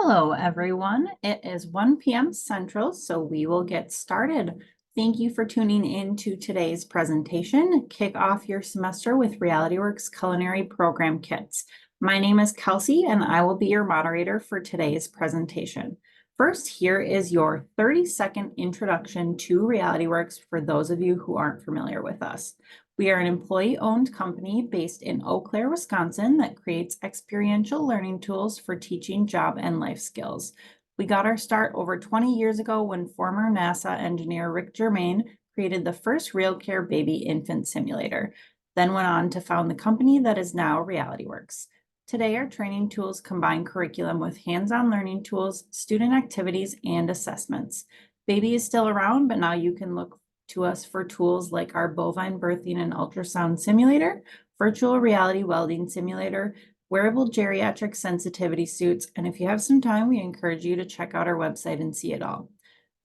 Hello, everyone. It is 1 p.m. Central, so we will get started. Thank you for tuning in to today's presentation. Kick off your semester with Realityworks Culinary Program Kits. My name is Kelsey, and I will be your moderator for today's presentation. First, here is your 30-second introduction to Realityworks for those of you who aren't familiar with us. We are an employee-owned company based in Eau Claire, Wisconsin that creates experiential learning tools for teaching job and life skills. We got our start over 20 years ago when former NASA engineer Rick Germain created the first RealCare baby infant simulator, then went on to found the company that is now Realityworks. Today, our training tools combine curriculum with hands-on learning tools, student activities, and assessments. Baby is still around, but now you can look to us for tools like our bovine birthing and ultrasound simulator, virtual reality welding simulator, wearable geriatric sensitivity suits, and if you have some time, we encourage you to check out our website and see it all.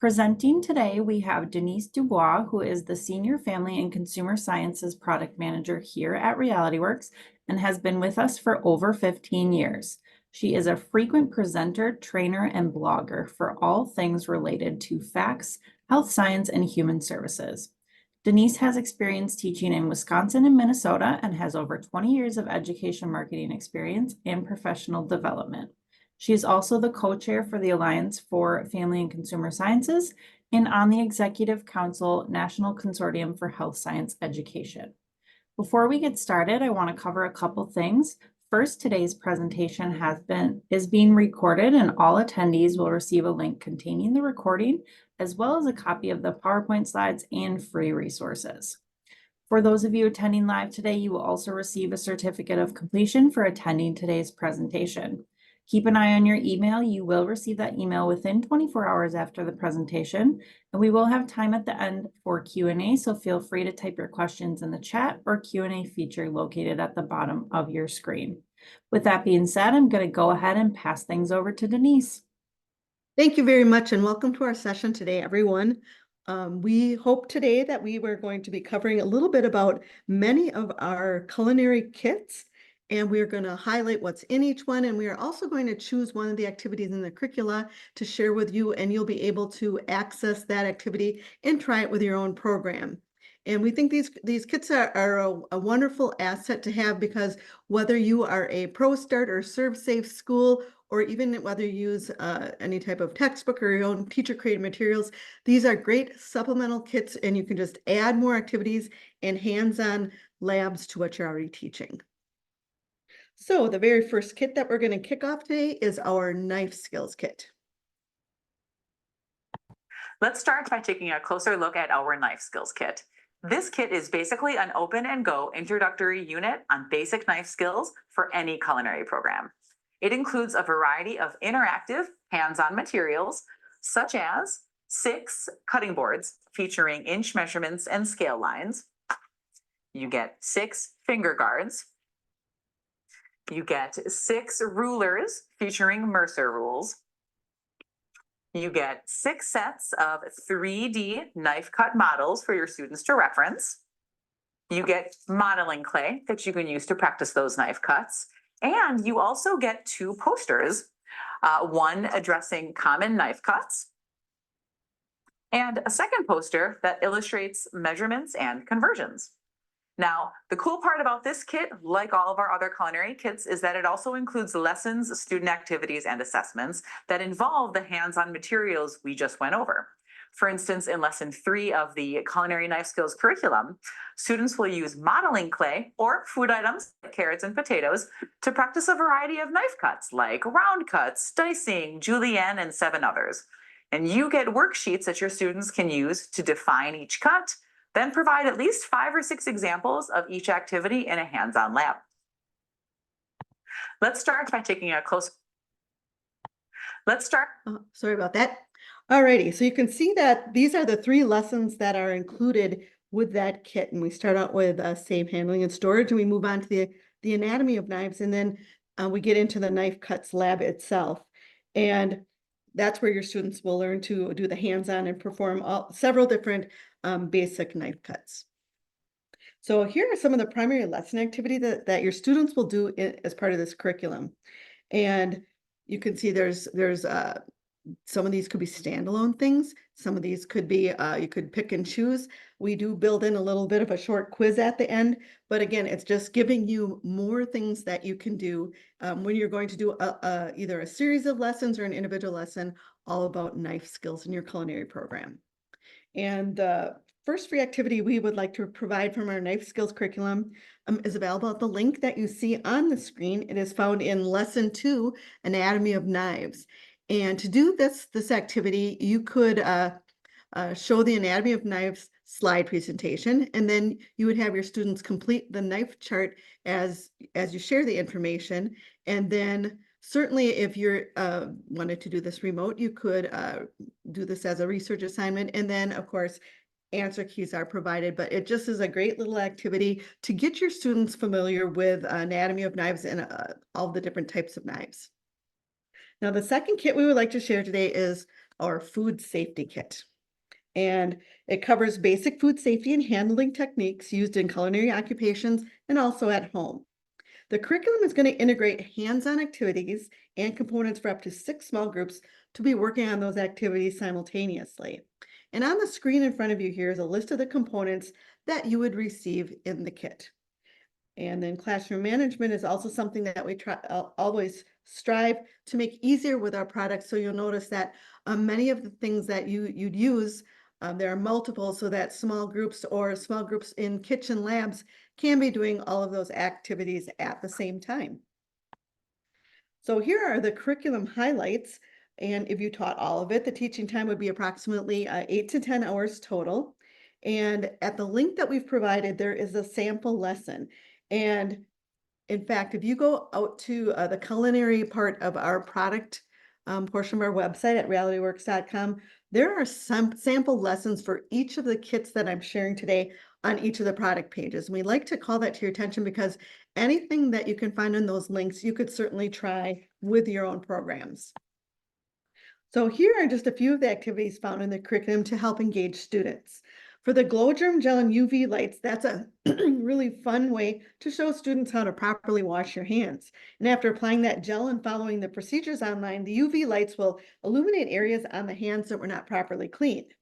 Presenting today, we have Denise Dubois, who is the Senior Family and Consumer Sciences Product Manager here at Realityworks and has been with us for over 15 years. She is a frequent presenter, trainer, and blogger for all things related to facts, health science, and human services. Denise has experience teaching in Wisconsin and Minnesota and has over 20 years of education marketing experience and professional development. She is also the co-chair for the Alliance for Family and Consumer Sciences and on the Executive Council National Consortium for Health Science Education. Before we get started, I want to cover a couple things. First, today's presentation is being recorded and all attendees will receive a link containing the recording, as well as a copy of the PowerPoint slides and free resources. For those of you attending live today, you will also receive a certificate of completion for attending today's presentation. Keep an eye on your email. You will receive that email within 24 hours after the presentation, and we will have time at the end for Q&A, so feel free to type your questions in the chat or Q&A feature located at the bottom of your screen. With that being said, I'm going to go ahead and pass things over to Denise. Thank you very much, and welcome to our session today, everyone. We hope today that we were going to be covering a little bit about many of our culinary kits, and we're going to highlight what's in each one, and we are also going to choose one of the activities in the curricula to share with you, and you'll be able to access that activity and try it with your own program. And we think these kits are a wonderful asset to have, because whether you are a ProStart or ServSafe school, or even whether you use any type of textbook or your own teacher-created materials, these are great supplemental kits, and you can just add more activities and hands-on labs to what you're already teaching. So the very first kit that we're going to kick off today is our knife skills kit. Let's start by taking a closer look at our knife skills kit. This kit is basically an open and go introductory unit on basic knife skills for any culinary program. It includes a variety of interactive hands-on materials, such as 6 cutting boards featuring inch measurements and scale lines. You get 6 finger guards. You get 6 rulers featuring Mercer rules. You get 6 sets of 3D knife cut models for your students to reference. You get modeling clay that you can use to practice those knife cuts. And you also get 2 posters, one addressing common knife cuts, and a second poster that illustrates measurements and conversions. Now, the cool part about this kit, like all of our other culinary kits, is that it also includes lessons, student activities, and assessments that involve the hands-on materials we just went over. For instance, in lesson 3 of the culinary knife skills curriculum, students will use modeling clay or food items like carrots and potatoes to practice a variety of knife cuts like round cuts, dicing, julienne, and 7 others. And you get worksheets that your students can use to define each cut, then provide at least 5 or 6 examples of each activity in a hands-on lab. Let's start by taking a close. Sorry about that. Alrighty, so you can see that these are the 3 lessons that are included with that kit. And we start out with safe handling and storage, and we move on to the anatomy of knives, and then we get into the knife cuts lab itself. And that's where your students will learn to do the hands-on and perform several different basic knife cuts. So here are some of the primary lesson activity that your students will do as part of this curriculum. And you can see there's some of these could be standalone things. Some of these could be, you could pick and choose. We do build in a little bit of a short quiz at the end, but again, it's just giving you more things that you can do when you're going to do either a series of lessons or an individual lesson all about knife skills in your culinary program. And the first free activity we would like to provide from our knife skills curriculum is available at the link that you see on the screen. It is found in lesson 2, Anatomy of Knives. And to do this activity, you could show the Anatomy of Knives slide presentation, and then you would have your students complete the knife chart as you share the information. And then certainly if you're wanted to do this remote, you could do this as a research assignment. And then of course, answer keys are provided, but it just is a great little activity to get your students familiar with anatomy of knives and all the different types of knives. Now, the second kit we would like to share today is our food safety kit. And it covers basic food safety and handling techniques used in culinary occupations and also at home. The curriculum is going to integrate hands-on activities and components for up to 6 small groups to be working on those activities simultaneously. And on the screen in front of you here is a list of the components that you would receive in the kit. And then classroom management is also something that we always strive to make easier with our products. So you'll notice that many of the things that you'd use, there are multiple, so that small groups or small groups in kitchen labs can be doing all of those activities at the same time. So here are the curriculum highlights. And if you taught all of it, the teaching time would be approximately 8 to 10 hours total. And at the link that we've provided, there is a sample lesson. And in fact, if you go out to the culinary part of our product portion of our website at realityworks.com, there are some sample lessons for each of the kits that I'm sharing today on each of the product pages. And we like to call that to your attention because anything that you can find in those links, you could certainly try with your own programs. So here are just a few of the activities found in the curriculum to help engage students. For the glow germ gel and UV lights, that's a really fun way to show students how to properly wash your hands. And after applying that gel and following the procedures online, the UV lights will illuminate areas on the hands that were not properly cleaned.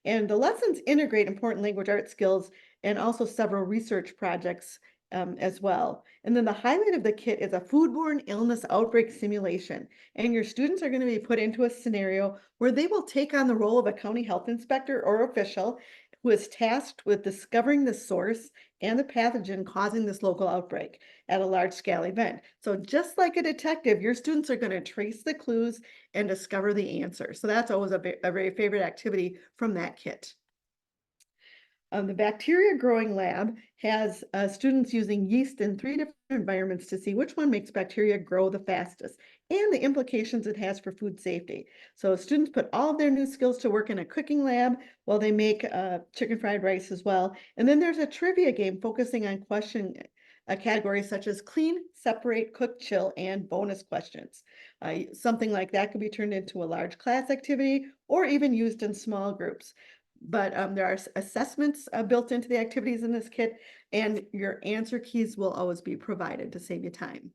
And the lessons integrate important language arts skills and also several research projects as well. And then the highlight of the kit is a foodborne illness outbreak simulation. And your students are going to be put into a scenario where they will take on the role of a county health inspector or official who is tasked with discovering the source and the pathogen causing this local outbreak at a large-scale event. So just like a detective, your students are going to trace the clues and discover the answer. So that's always a very favorite activity from that kit. The bacteria growing lab has students using yeast in 3 different environments to see which one makes bacteria grow the fastest and the implications it has for food safety. So students put all of their new skills to work in a cooking lab while they make chicken fried rice as well. And then there's a trivia game focusing on question categories such as clean, separate, cook, chill, and bonus questions. Something like that could be turned into a large class activity or even used in small groups. But there are assessments built into the activities in this kit, and your answer keys will always be provided to save you time.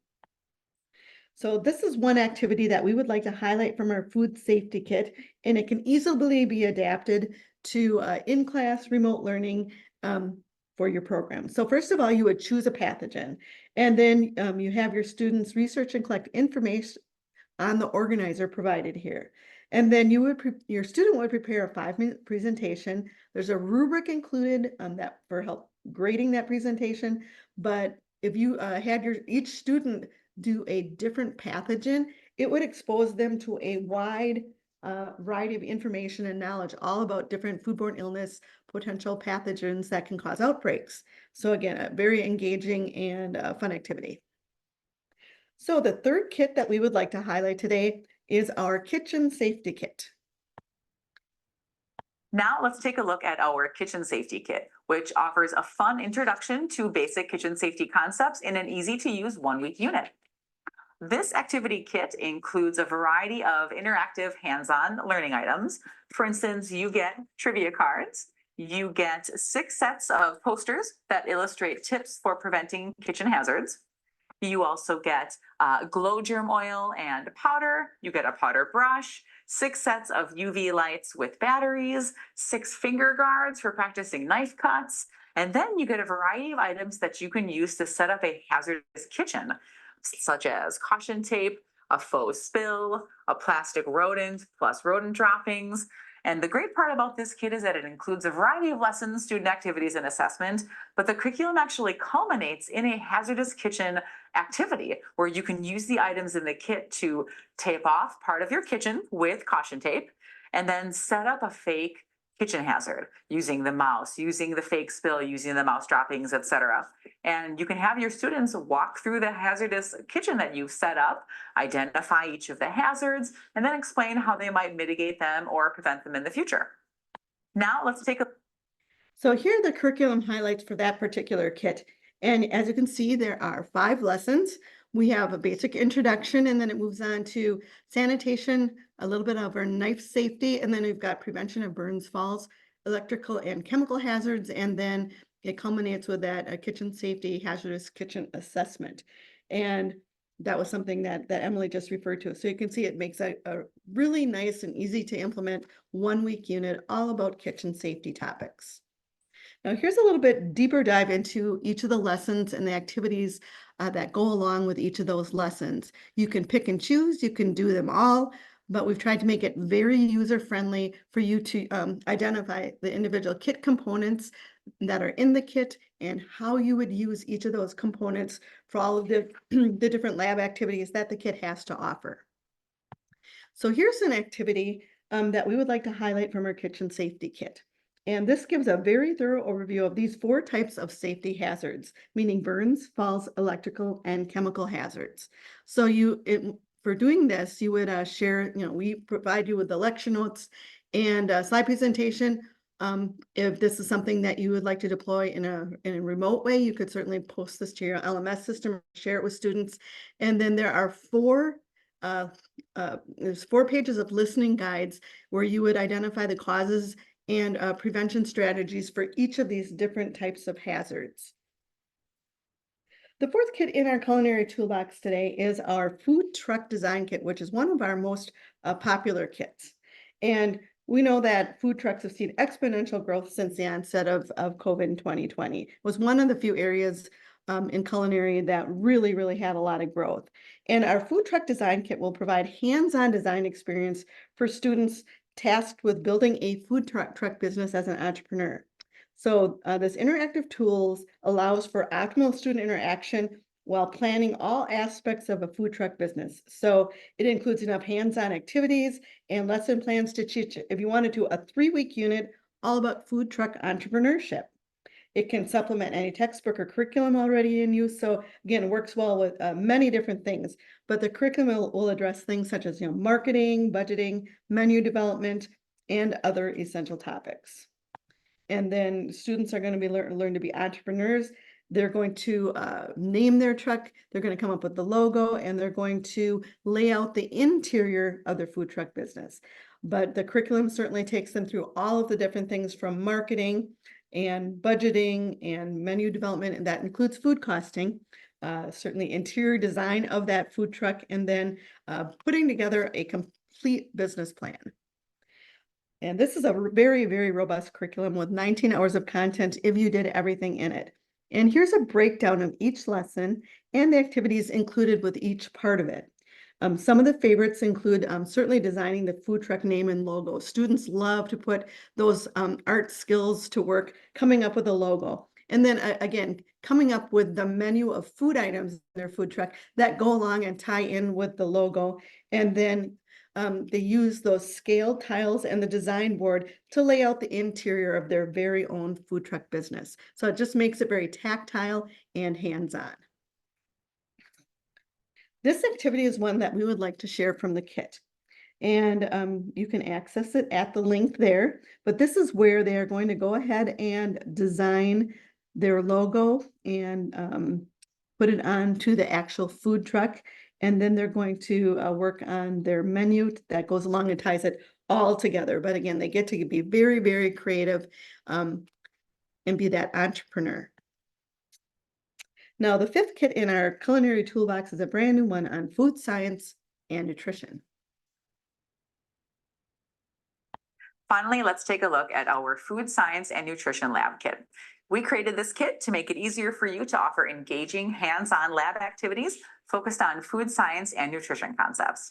So this is one activity that we would like to highlight from our food safety kit, and it can easily be adapted to in-class remote learning for your program. So first of all, you would choose a pathogen, and then you have your students research and collect information on the organizer provided here. And then your student would prepare a 5-minute presentation. There's a rubric included that for help grading that presentation. But if you had each student do a different pathogen, it would expose them to a wide variety of information and knowledge all about different foodborne illness, potential pathogens that can cause outbreaks. So again, a very engaging and fun activity. So the third kit that we would like to highlight today is our kitchen safety kit. Now let's take a look at our kitchen safety kit, which offers a fun introduction to basic kitchen safety concepts in an easy to use 1-week unit. This activity kit includes a variety of interactive hands-on learning items. For instance, you get trivia cards, you get 6 sets of posters that illustrate tips for preventing kitchen hazards. You also get glow germ oil and powder. You get a powder brush, 6 sets of UV lights with batteries, 6 finger guards for practicing knife cuts, and then you get a variety of items that you can use to set up a hazardous kitchen, such as caution tape, a faux spill, a plastic rodent plus rodent droppings. And the great part about this kit is that it includes a variety of lessons, student activities, and assessment, but the curriculum actually culminates in a hazardous kitchen activity where you can use the items in the kit to tape off part of your kitchen with caution tape and then set up a fake kitchen hazard using the mouse, using the fake spill, using the mouse droppings, etc. And you can have your students walk through the hazardous kitchen that you've set up, identify each of the hazards, and then explain how they might mitigate them or prevent them in the future. Now let's take a So here are the curriculum highlights for that particular kit. And as you can see, there are 5 lessons. We have a basic introduction, and then it moves on to sanitation, a little bit of our knife safety, and then we've got prevention of burns, falls, electrical and chemical hazards, and then it culminates with that kitchen safety, hazardous kitchen assessment. And that was something that Emily just referred to. So you can see it makes a really nice and easy to implement 1-week unit all about kitchen safety topics. Now, here's a little bit deeper dive into each of the lessons and the activities that go along with each of those lessons. You can pick and choose, you can do them all, but we've tried to make it very user-friendly for you to identify the individual kit components that are in the kit and how you would use each of those components for all of the, the different lab activities that the kit has to offer. So here's an activity that we would like to highlight from our kitchen safety kit. And this gives a very thorough overview of these 4 types of safety hazards, meaning burns, falls, electrical, and chemical hazards. So for doing this, you would share, we provide you with the lecture notes and a slide presentation. If this is something that you would like to deploy in a remote way, you could certainly post this to your LMS system, share it with students. And then there are 4 there's 4 pages of listening guides where you would identify the causes and prevention strategies for each of these different types of hazards. The 4th kit in our culinary toolbox today is our food truck design kit, which is one of our most popular kits. And we know that food trucks have seen exponential growth since the onset of COVID in 2020. It was one of the few areas in culinary that really had a lot of growth. And our food truck design kit will provide hands-on design experience for students tasked with building a food truck business as an entrepreneur. So this interactive tools allows for optimal student interaction while planning all aspects of a food truck business. So it includes enough hands-on activities and lesson plans to teach, if you wanted to, a 3-week unit all about food truck entrepreneurship. It can supplement any textbook or curriculum already in use. So again, it works well with many different things, but the curriculum will address things such as marketing, budgeting, menu development, and other essential topics. And then students are going to be learn to be entrepreneurs. They're going to name their truck. They're going to come up with the logo, and they're going to lay out the interior of their food truck business. But the curriculum certainly takes them through all of the different things from marketing and budgeting and menu development, and that includes food costing, certainly interior design of that food truck, and then putting together a complete business plan. And this is a very robust curriculum with 19 hours of content if you did everything in it. And here's a breakdown of each lesson and the activities included with each part of it. Some of the favorites include certainly designing the food truck name and logo. Students love to put those art skills to work, coming up with a logo. And then again, coming up with the menu of food items in their food truck that go along and tie in with the logo. And then they use those scale tiles and the design board to lay out the interior of their very own food truck business. So it just makes it very tactile and hands-on. This activity is one that we would like to share from the kit. And you can access it at the link there, but this is where they are going to go ahead and design their logo and put it onto the actual food truck. And then they're going to work on their menu that goes along and ties it all together. But again, they get to be very creative and be that entrepreneur. Now, the fifth kit in our culinary toolbox is a brand new one on food science and nutrition. Finally, let's take a look at our food science and nutrition lab kit. We created this kit to make it easier for you to offer engaging hands-on lab activities focused on food science and nutrition concepts.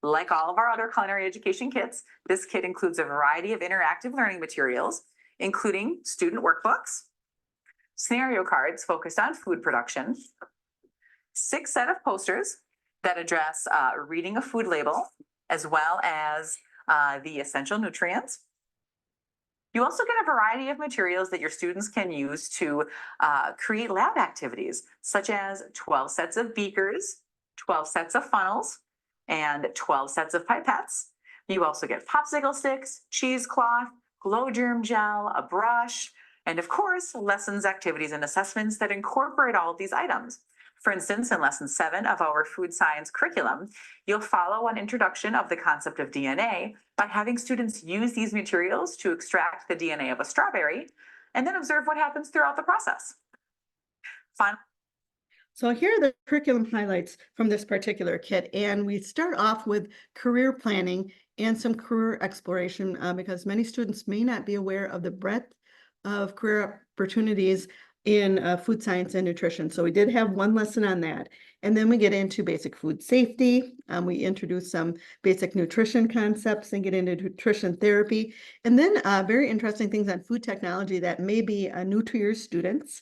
Like all of our other culinary education kits, this kit includes a variety of interactive learning materials, including student workbooks, scenario cards focused on food production, 6 set of posters that address reading a food label, as well as the essential nutrients. You also get a variety of materials that your students can use to create lab activities, such as 12 sets of beakers, 12 sets of funnels, and 12 sets of pipettes. You also get popsicle sticks, cheesecloth, glow germ gel, a brush, and of course, lessons, activities, and assessments that incorporate all of these items. For instance, in lesson 7 of our food science curriculum, you'll follow an introduction of the concept of DNA by having students use these materials to extract the DNA of a strawberry and then observe what happens throughout the process. Finally, so here are the curriculum highlights from this particular kit. And we start off with career planning and some career exploration because many students may not be aware of the breadth of career opportunities in food science and nutrition. So we did have one lesson on that. And then we get into basic food safety. We introduce some basic nutrition concepts and get into nutrition therapy. And then very interesting things on food technology that may be new to your students.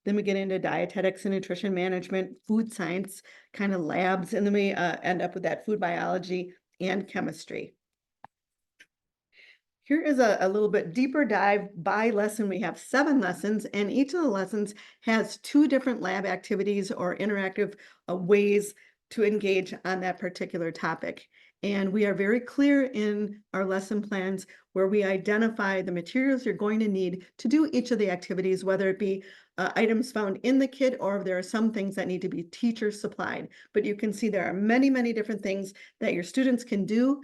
Then we get into dietetics and nutrition management, food science kind of labs, and then we end up with that food biology and chemistry. Here is a little bit deeper dive by lesson. We have 7 lessons, and each of the lessons has 2 different lab activities or interactive ways to engage on that particular topic. And we are very clear in our lesson plans where we identify the materials you're going to need to do each of the activities, whether it be items found in the kit or if there are some things that need to be teacher supplied. But you can see there are many, many different things that your students can do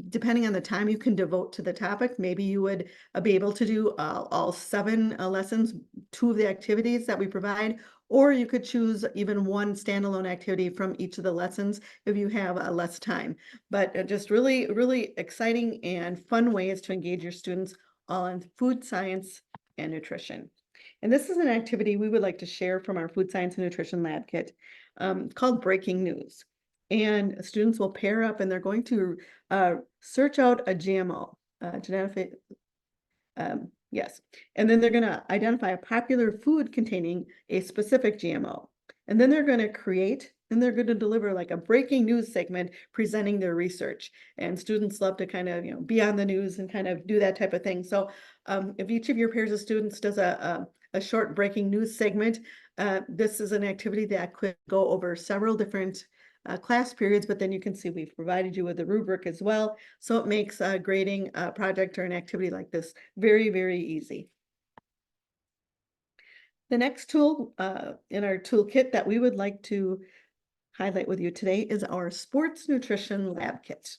depending on the time you can devote to the topic. Maybe you would be able to do all 7 lessons, 2 of the activities that we provide, or you could choose even one standalone activity from each of the lessons if you have less time. But just really, really exciting and fun ways to engage your students all in food science and nutrition. And this is an activity we would like to share from our food science and nutrition lab kit called Breaking News. And students will pair up and they're going to search out a GMO, yes. And then they're going to identify a popular food containing a specific GMO. And then they're going to create and they're going to deliver like a breaking news segment presenting their research. And students love to kind of, be on the news and kind of do that type of thing. So if each of your pairs of students does a short breaking news segment, this is an activity that could go over several different class periods, but then you can see we've provided you with a rubric as well. So it makes grading a project or an activity like this very, very easy. The next tool in our toolkit that we would like to highlight with you today is our sports nutrition lab kit.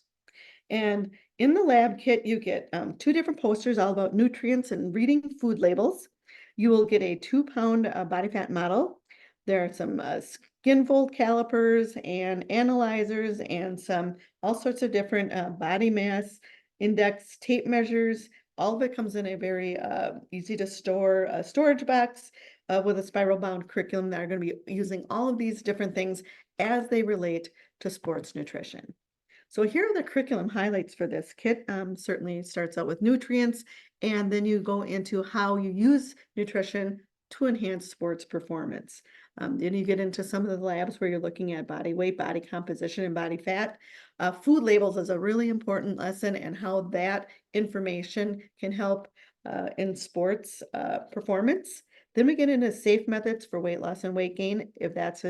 And in the lab kit, you get 2 different posters all about nutrients and reading food labels. You will get a 2-pound body fat model. There are some skin fold calipers and analyzers and some all sorts of different body mass index tape measures. All of it comes in a very easy to store storage box with a spiral bound curriculum that are going to be using all of these different things as they relate to sports nutrition. So here are the curriculum highlights for this kit. Certainly starts out with nutrients, and then you go into how you use nutrition to enhance sports performance. Then you get into some of the labs where you're looking at body weight, body composition, and body fat. Food labels is a really important lesson and how that information can help in sports performance. Then we get into safe methods for weight loss and weight gain, if that's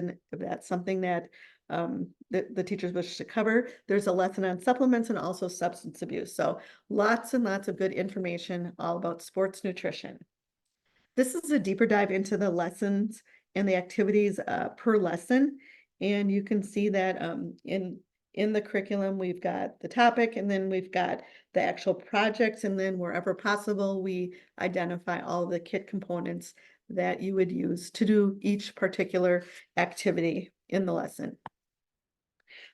something that the teachers wish to cover. There's a lesson on supplements and also substance abuse. So lots and lots of good information all about sports nutrition. This is a deeper dive into the lessons and the activities per lesson. And you can see that in the curriculum, we've got the topic, and then we've got the actual projects, and then wherever possible, we identify all of the kit components that you would use to do each particular activity in the lesson.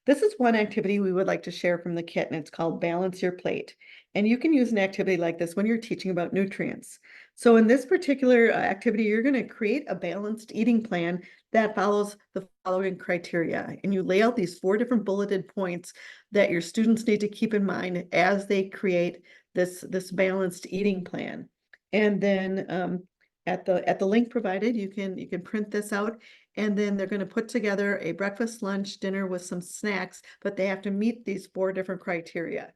This is one activity we would like to share from the kit, and it's called Balance Your Plate. And you can use an activity like this when you're teaching about nutrients. So in this particular activity, you're going to create a balanced eating plan that follows the following criteria. And you lay out these 4 different bulleted points that your students need to keep in mind as they create this balanced eating plan. And then at the link provided, you can print this out, and then they're going to put together a breakfast, lunch, dinner with some snacks, but they have to meet these 4 different criteria.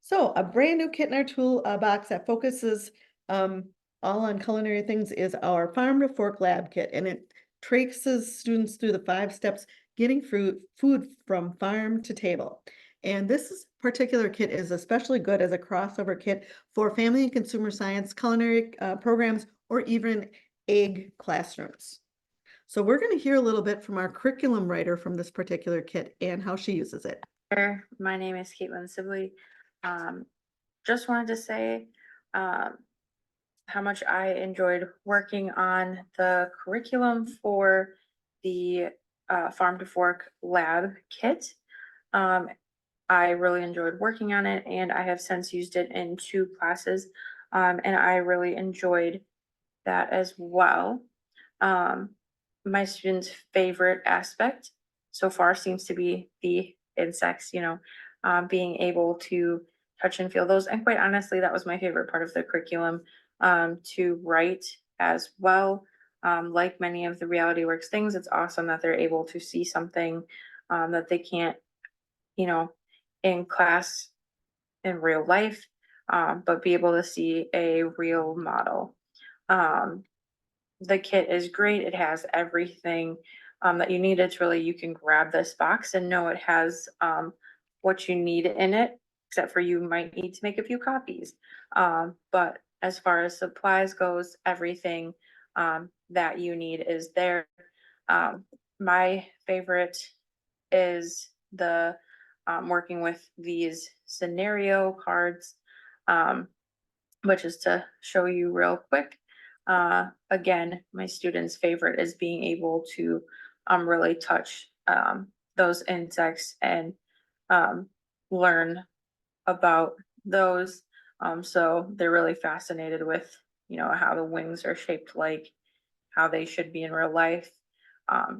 So a brand new kit in our tool box that focuses all on culinary things is our Farm to Fork Lab Kit, and it traces students through the 5 steps getting food from farm to table. And this particular kit is especially good as a crossover kit for family and consumer science, culinary programs, or even egg classrooms. So we're going to hear a little bit from our curriculum writer from this particular kit and how she uses it. My name is Caitlin Sibley. Just wanted to say how much I enjoyed working on the curriculum for the Farm to Fork Lab Kit. I really enjoyed working on it, and I have since used it in 2 classes, and I really enjoyed that as well. My students' favorite aspect so far seems to be the insects, being able to touch and feel those. And quite honestly, that was my favorite part of the curriculum, to write as well. Like many of the Realityworks things, it's awesome that they're able to see something that they can't, in class in real life, but be able to see a real model. The kit is great. It has everything that you need. It's really, you can grab this box and know it has what you need in it, except for you might need to make a few copies. But as far as supplies goes, everything that you need is there. My favorite is the working with these scenario cards, which is to show you real quick. Again, my students' favorite is being able to really touch those insects and learn about those. So they're really fascinated with, how the wings are shaped like, how they should be in real life.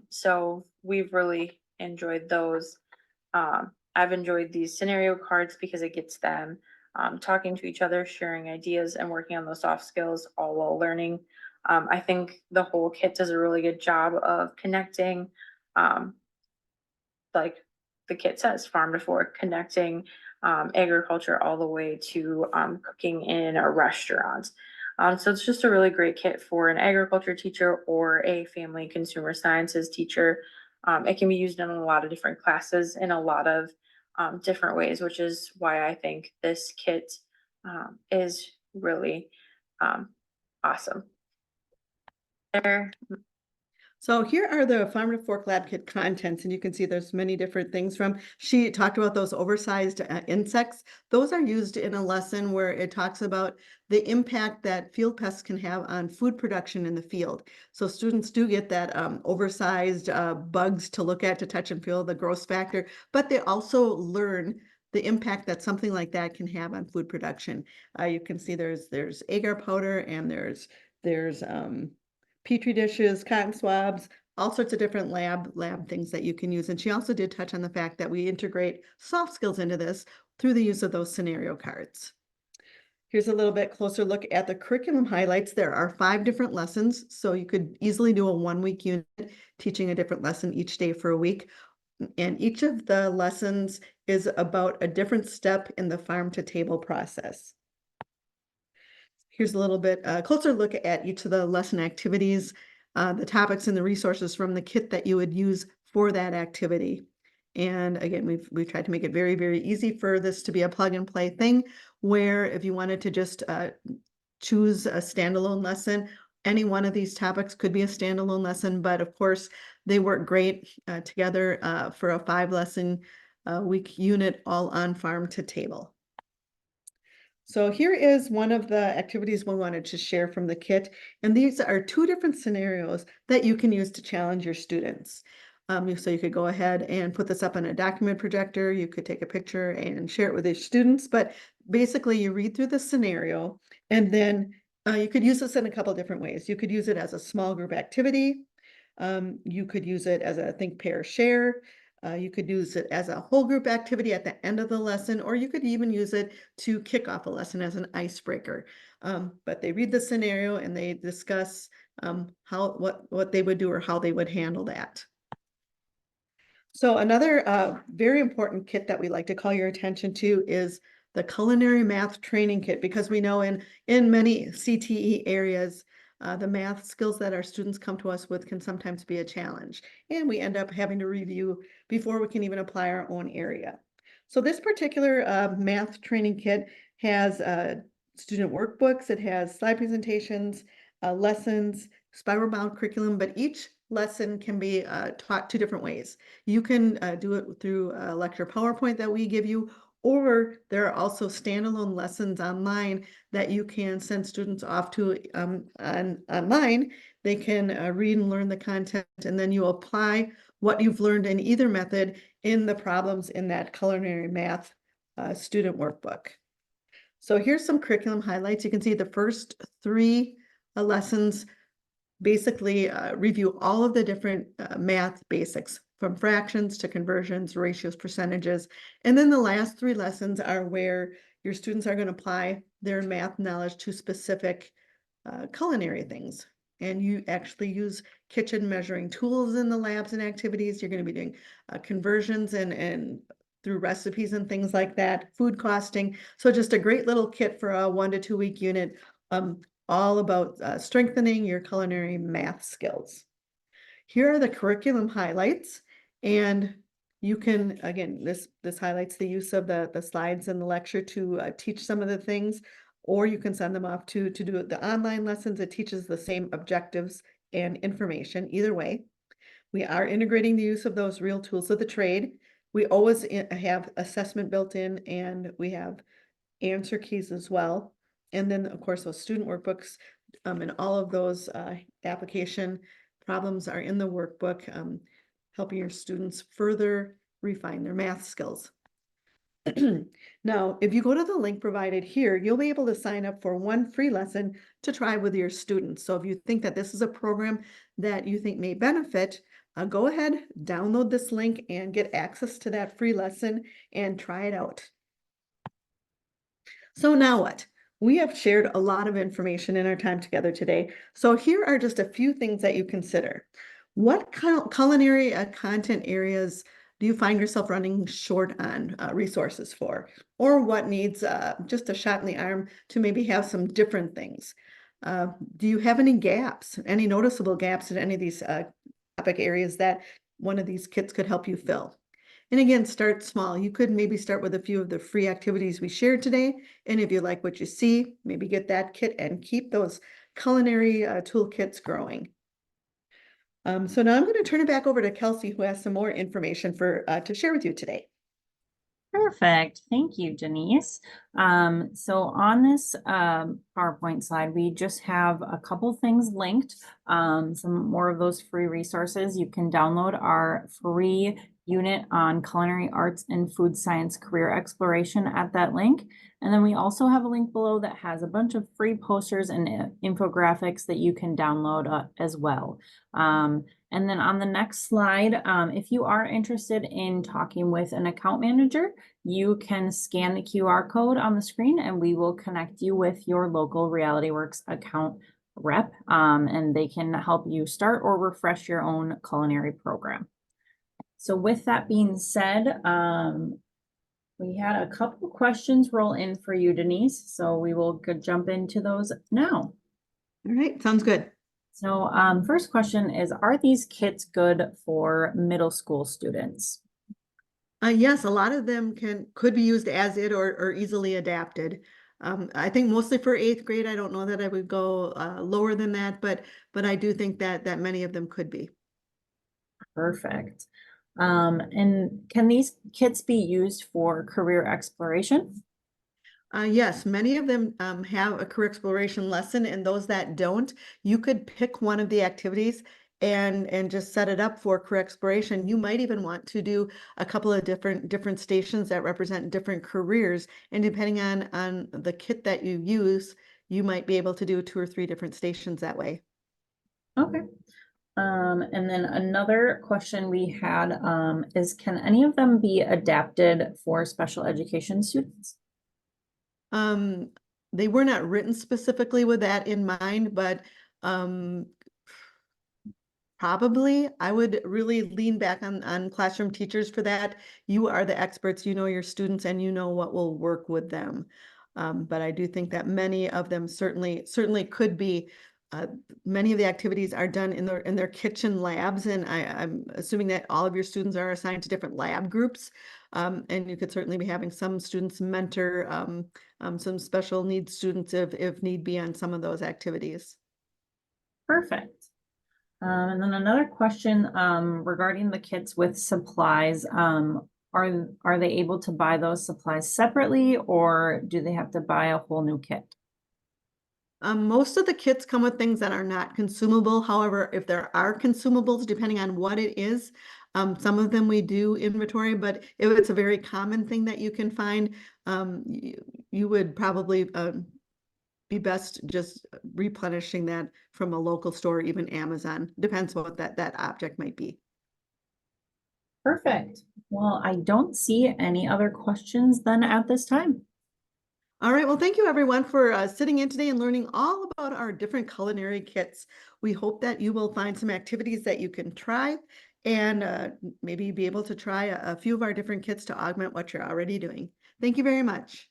So we've really enjoyed those. I've enjoyed these scenario cards because it gets them talking to each other, sharing ideas, and working on those soft skills all while learning. I think the whole kit does a really good job of connecting, like the kit says, farm to fork, connecting agriculture all the way to cooking in a restaurant. So it's just a really great kit for an agriculture teacher or a family consumer sciences teacher. It can be used in a lot of different classes in a lot of different ways, which is why I think this kit is really awesome. So here are the Farm to Fork Lab Kit contents, and you can see there's many different things from. She talked about those oversized insects. Those are used in a lesson where it talks about the impact that field pests can have on food production in the field. So students do get that oversized bugs to look at, to touch and feel, the gross factor, but they also learn the impact that something like that can have on food production. You can see there's agar powder, and there's Petri dishes, cotton swabs, all sorts of different lab things that you can use. And she also did touch on the fact that we integrate soft skills into this through the use of those scenario cards. Here's a little bit closer look at the curriculum highlights. There are 5 different lessons, so you could easily do a 1-week unit, teaching a different lesson each day for a week. And each of the lessons is about a different step in the farm to table process. Here's a little bit closer look at each of the lesson activities, the topics and the resources from the kit that you would use for that activity. And again, we've tried to make it very, very easy for this to be a plug and play thing, where if you wanted to just choose a standalone lesson, any one of these topics could be a standalone lesson, but of course they work great together for a 5-lesson week unit, all on farm to table. So here is one of the activities we wanted to share from the kit. And these are 2 different scenarios that you can use to challenge your students. So you could go ahead and put this up on a document projector. You could take a picture and share it with your students. But basically, you read through the scenario, and then you could use this in a couple different ways. You could use it as a small group activity. You could use it as a think, pair, share. You could use it as a whole group activity at the end of the lesson, or you could even use it to kick off a lesson as an icebreaker. But they read the scenario and they discuss what they would do or how they would handle that. So another very important kit that we like to call your attention to is the Culinary Math Training Kit, because we know in many CTE areas, the math skills that our students come to us with can sometimes be a challenge, and we end up having to review before we can even apply our own area. So this particular math training kit has student workbooks, it has slide presentations, lessons, spiral bound curriculum, but each lesson can be taught 2 different ways. You can do it through a lecture PowerPoint that we give you, or there are also standalone lessons online that you can send students off to online. They can read and learn the content, and then you apply what you've learned in either method in the problems in that culinary math student workbook. So here's some curriculum highlights. You can see the first 3 lessons basically review all of the different math basics, from fractions to conversions, ratios, percentages. And then the last 3 lessons are where your students are going to apply their math knowledge to specific culinary things. And you actually use kitchen measuring tools in the labs and activities. You're going to be doing conversions and through recipes and things like that, food costing. So just a great little kit for a 1 to 2 week unit. All about strengthening your culinary math skills. Here are the curriculum highlights, and you can, again, this highlights the use of the slides in the lecture to teach some of the things, or you can send them off to do the online lessons. It teaches the same objectives and information either way. We are integrating the use of those real tools of the trade. We always have assessment built in, and we have answer keys as well. And then, of course, those student workbooks and all of those application problems are in the workbook, helping your students further refine their math skills. Now, if you go to the link provided here, you'll be able to sign up for 1 free lesson to try with your students. So if you think that this is a program that you think may benefit, go ahead, download this link and get access to that free lesson and try it out. So now what? We have shared a lot of information in our time together today. So here are just a few things that you consider. What culinary content areas do you find yourself running short on resources for? Or what needs just a shot in the arm to maybe have some different things? Do you have any gaps, any noticeable gaps in any of these topic areas that one of these kits could help you fill? And again, start small. You could maybe start with a few of the free activities we shared today. And if you like what you see, maybe get that kit and keep those culinary toolkits growing. So now I'm going to turn it back over to Kelsey, who has some more information to share with you today. Perfect. Thank you, Denise. So on this PowerPoint slide, we just have a couple things linked, some more of those free resources. You can download our free unit on culinary arts and food science career exploration at that link. And then we also have a link below that has a bunch of free posters and infographics that you can download as well. And then on the next slide, if you are interested in talking with an account manager, you can scan the QR code on the screen and we will connect you with your local Realityworks account rep, and they can help you start or refresh your own culinary program. So with that being said, we had a couple questions roll in for you, Denise, so we will jump into those now. All right, sounds good. So first question is, are these kits good for middle school students? Yes, a lot of them could be used as it or easily adapted. I think mostly for 8th grade. I don't know that I would go lower than that, but I do think that many of them could be. Perfect. And can these kits be used for career exploration? Yes, many of them have a career exploration lesson, and those that don't, you could pick one of the activities and just set it up for career exploration. You might even want to do a couple of different stations that represent different careers, and depending on the kit that you use, you might be able to do 2 or 3 different stations that way. Okay. And then another question we had is, can any of them be adapted for special education students? They were not written specifically with that in mind, but probably I would really lean back on classroom teachers for that. You are the experts, you know your students, and you know what will work with them. But I do think that many of them certainly could be. Many of the activities are done in their kitchen labs, and I'm assuming that all of your students are assigned to different lab groups. And you could certainly be having some students mentor some special needs students if need be on some of those activities. Perfect. And then another question regarding the kits with supplies. Are they able to buy those supplies separately, or do they have to buy a whole new kit? Most of the kits come with things that are not consumable. However, if there are consumables, depending on what it is, some of them we do inventory, but if it's a very common thing that you can find, you would probably be best just replenishing that from a local store, even Amazon. Depends what that object might be. Perfect. Well, I don't see any other questions then at this time. All right, well, thank you everyone for sitting in today and learning all about our different culinary kits. We hope that you will find some activities that you can try and maybe be able to try a few of our different kits to augment what you're already doing. Thank you very much.